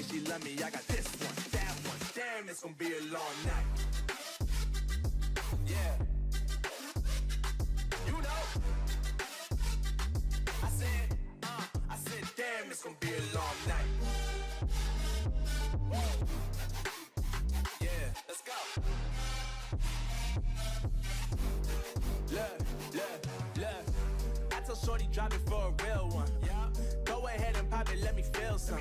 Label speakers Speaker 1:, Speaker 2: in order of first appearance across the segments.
Speaker 1: she love me, I got this one, that one. Damn, it's gonna be a long night. Yeah. You know. I said, damn, it's gonna be a long night. Yeah, let's go. Look. I tell shorty drop it for a real one. Yeah. Go ahead and pop it, let me feel some.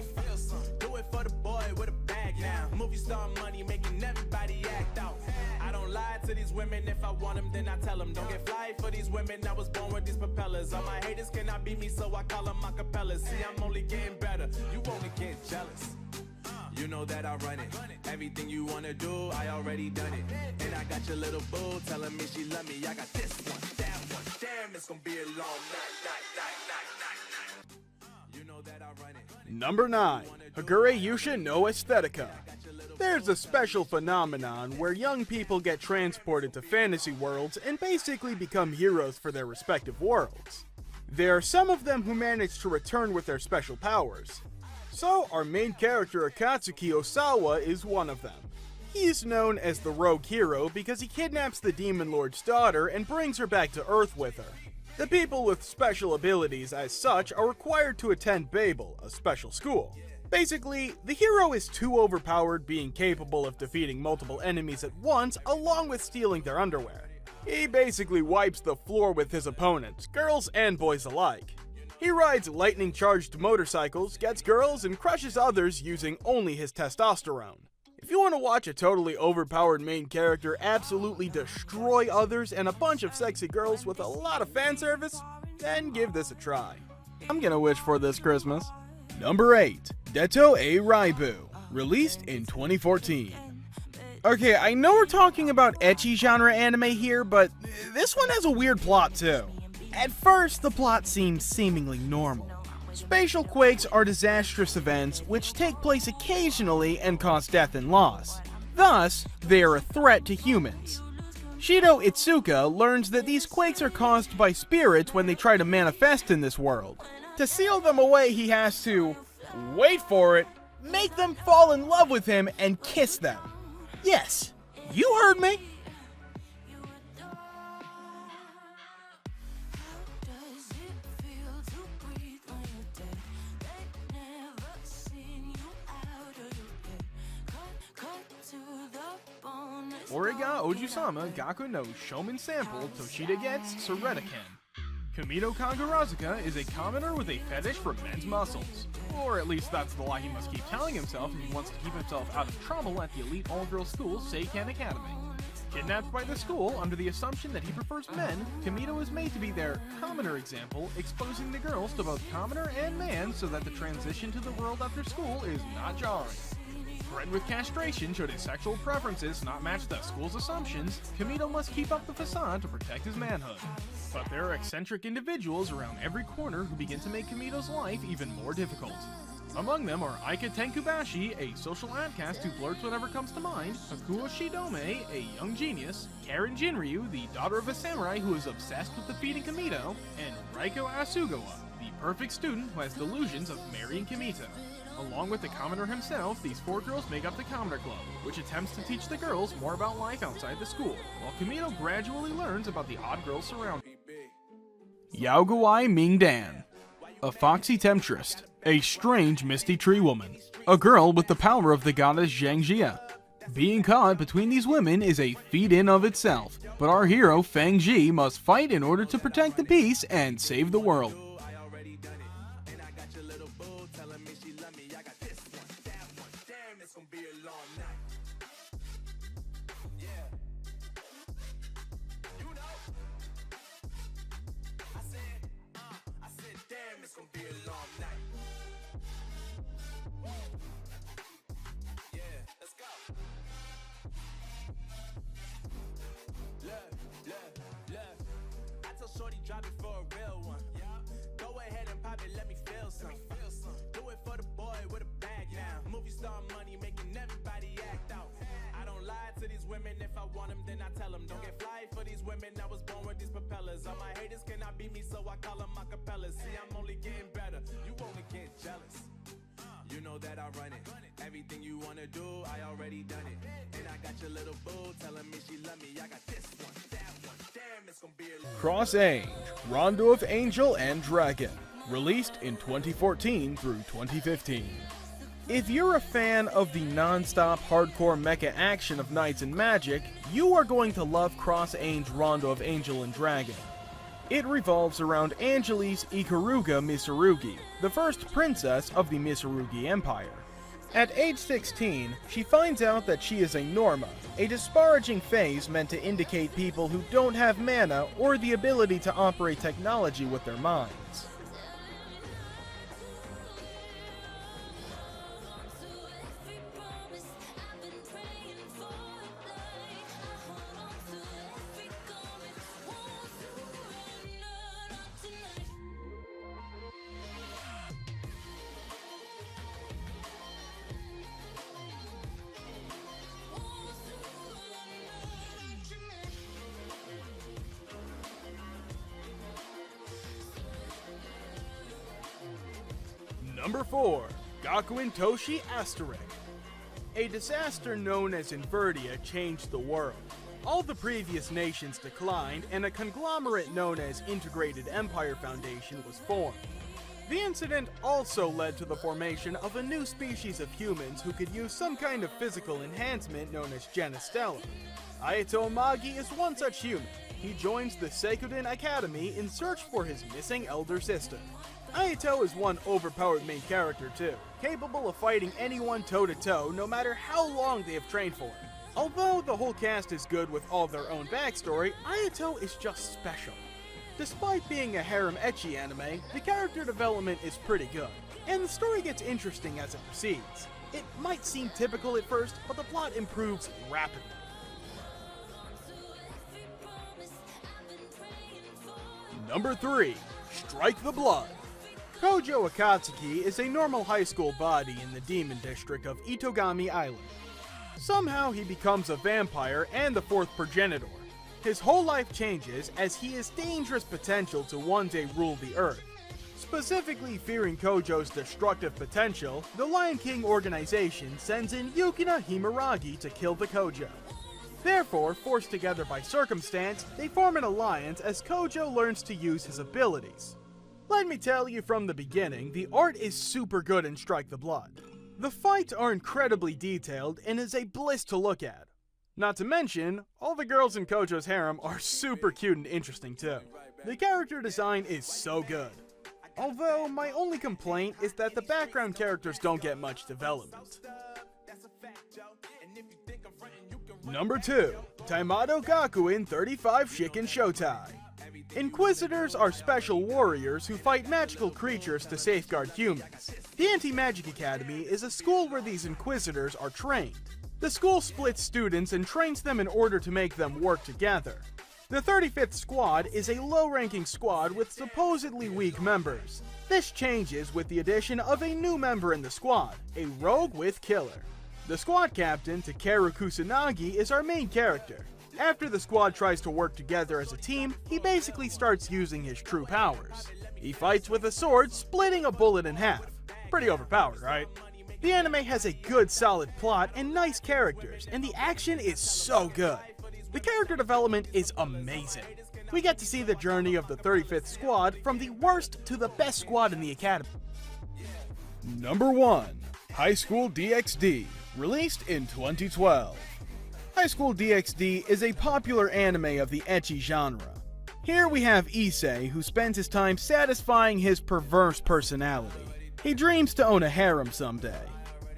Speaker 1: Do it for the boy with a bag now. Movie star money making everybody act out. I don't lie to these women, if I want them then I tell them. Don't get fly for these women, I was born with these propellers. All my haters cannot beat me, so I call them acapellas. See, I'm only getting better, you only get jealous. You know that I run it. Everything you wanna do, I already done it. And I got your little boo telling me she love me. I got this one, that one. Damn, it's gonna be a long night. You know that I run it.
Speaker 2: Number 9. Hagure Yusha no Aesthetica. There's a special phenomenon where young people get transported to fantasy worlds and basically become heroes for their respective worlds. There are some of them who manage to return with their special powers. So, our main character Akatsuki Osawa is one of them. He is known as the Rogue Hero because he kidnaps the Demon Lord's daughter and brings her back to Earth with her. The people with special abilities as such are required to attend Babel, a special school. Basically, the hero is too overpowered, being capable of defeating multiple enemies at once along with stealing their underwear. He basically wipes the floor with his opponents, girls and boys alike. He rides lightning-charged motorcycles, gets girls, and crushes others using only his testosterone. If you want to watch a totally overpowered main character absolutely destroy others and a bunch of sexy girls with a lot of fan service, then give this a try. I'm gonna wish for this Christmas. Number 8. Dato Aruibu, released in 2014. Okay, I know we're talking about ecchi genre anime here, but this one has a weird plot too. At first, the plot seems seemingly normal. Spatial quakes are disastrous events which take place occasionally and cause death and loss. Thus, they are a threat to humans. Shido Itsuka learns that these quakes are caused by spirits when they try to manifest in this world. To seal them away, he has to, wait for it, make them fall in love with him and kiss them. Yes, you heard me. Origa Ojusama Gaku no Shomen Sample Toshida gets Tsuretaken. Kamito Kagurazuka is a commoner with a fetish for men's muscles. Or at least that's the lie he must keep telling himself if he wants to keep himself out of trouble at the elite all-girls school Seiken Academy. Kidnapped by the school under the assumption that he prefers men, Kamito is made to be their commoner example, exposing the girls to both commoner and man so that the transition to the world after school is not jarring. Bred with castration should his sexual preferences not match the school's assumptions, Kamito must keep up the facade to protect his manhood. But there are eccentric individuals around every corner who begin to make Kamito's life even more difficult. Among them are Aika Tenkubashi, a social outcast who flirts whatever comes to mind, Hakuo Shidome, a young genius, Karen Jinryu, the daughter of a samurai who is obsessed with defeating Kamito, and Raiko Asugawa, the perfect student who has delusions of marrying Kamito. Along with the commoner himself, these 4 girls make up the Commoner Club, which attempts to teach the girls more about life outside the school, while Kamito gradually learns about the odd girls surrounding him. Yaoguai Mingdan, a foxy temptress, a strange misty tree woman, a girl with the power of the goddess Zhangjia. Being caught between these women is a feat in of itself, but our hero Fang Ji must fight in order to protect the peace and save the world. Drop it for a real one. Go ahead and pop it, let me feel some. Do it for the boy with a bag now. Movie star money making everybody act out. I don't lie to these women, if I want them then I tell them. Don't get fly for these women, I was born with these propellers. All my haters cannot beat me, so I call them acapellas. See, I'm only getting better, you only get jealous. You know that I run it.
Speaker 1: Everything you wanna do, I already done it. And I got your little boo telling me she love me. I got this one, that one. Damn, it's gonna be a
Speaker 2: Cross Ange, Rondo of Angel and Dragon, released in 2014 through 2015. If you're a fan of the non-stop hardcore mecha action of Knights and Magic, you are going to love Cross Ange Rondo of Angel and Dragon. It revolves around Angeles Ikaruga Mitsurugi, the first princess of the Mitsurugi Empire. At age 16, she finds out that she is a Norma, a disparaging phase meant to indicate people who don't have mana or the ability to operate technology with their minds. Number 4. Gakuen Toshi Asterick. A disaster known as Invertia changed the world. All the previous nations declined, and a conglomerate known as Integrated Empire Foundation was formed. The incident also led to the formation of a new species of humans who could use some kind of physical enhancement known as Genestella. Ayato Magi is one such human. He joins the Seiken Academy in search for his missing elder sister. Ayato is one overpowered main character too, capable of fighting anyone toe-to-toe no matter how long they have trained for it. Although the whole cast is good with all their own backstory, Ayato is just special. Despite being a harem ecchi anime, the character development is pretty good, and the story gets interesting as it proceeds. It might seem typical at first, but the plot improves rapidly. Number 3. Strike the Blood. Kojo Akatsuki is a normal high school body in the demon district of Itogami Island. Somehow he becomes a vampire and the fourth progenitor. His whole life changes as he has dangerous potential to one day rule the earth. Specifically fearing Kojo's destructive potential, the Lion King organization sends in Yukina Himeragi to kill the Kojo. Therefore, forced together by circumstance, they form an alliance as Kojo learns to use his abilities. Let me tell you from the beginning, the art is super good in Strike the Blood. The fights are incredibly detailed and is a bliss to look at. Not to mention, all the girls in Kojo's harem are super cute and interesting too. The character design is so good. Although, my only complaint is that the background characters don't get much development. Number 2. Taimado Gakuen 35 Shiken Shotai. Inquisitors are special warriors who fight magical creatures to safeguard humans. The Anti-Magic Academy is a school where these Inquisitors are trained. The school splits students and trains them in order to make them work together. The 35th Squad is a low-ranking squad with supposedly weak members. This changes with the addition of a new member in the squad, a rogue with killer. The squad captain, Takeru Kusanagi, is our main character. After the squad tries to work together as a team, he basically starts using his true powers. He fights with a sword, splitting a bullet in half. Pretty overpowered, right? The anime has a good solid plot and nice characters, and the action is so good. The character development is amazing. We get to see the journey of the 35th Squad from the worst to the best squad in the academy. Number 1. High School DXD, released in 2012. High School DXD is a popular anime of the ecchi genre. Here we have Issei, who spends his time satisfying his perverse personality. He dreams to own a harem someday.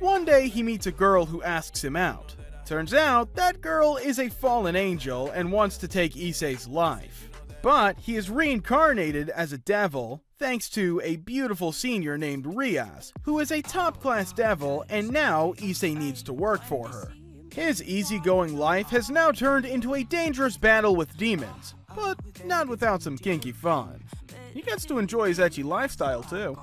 Speaker 2: One day he meets a girl who asks him out. Turns out that girl is a fallen angel and wants to take Issei's life. But he is reincarnated as a devil thanks to a beautiful senior named Rias, who is a top-class devil, and now Issei needs to work for her. His easygoing life has now turned into a dangerous battle with demons, but not without some kinky fun. He gets to enjoy his ecchi lifestyle too.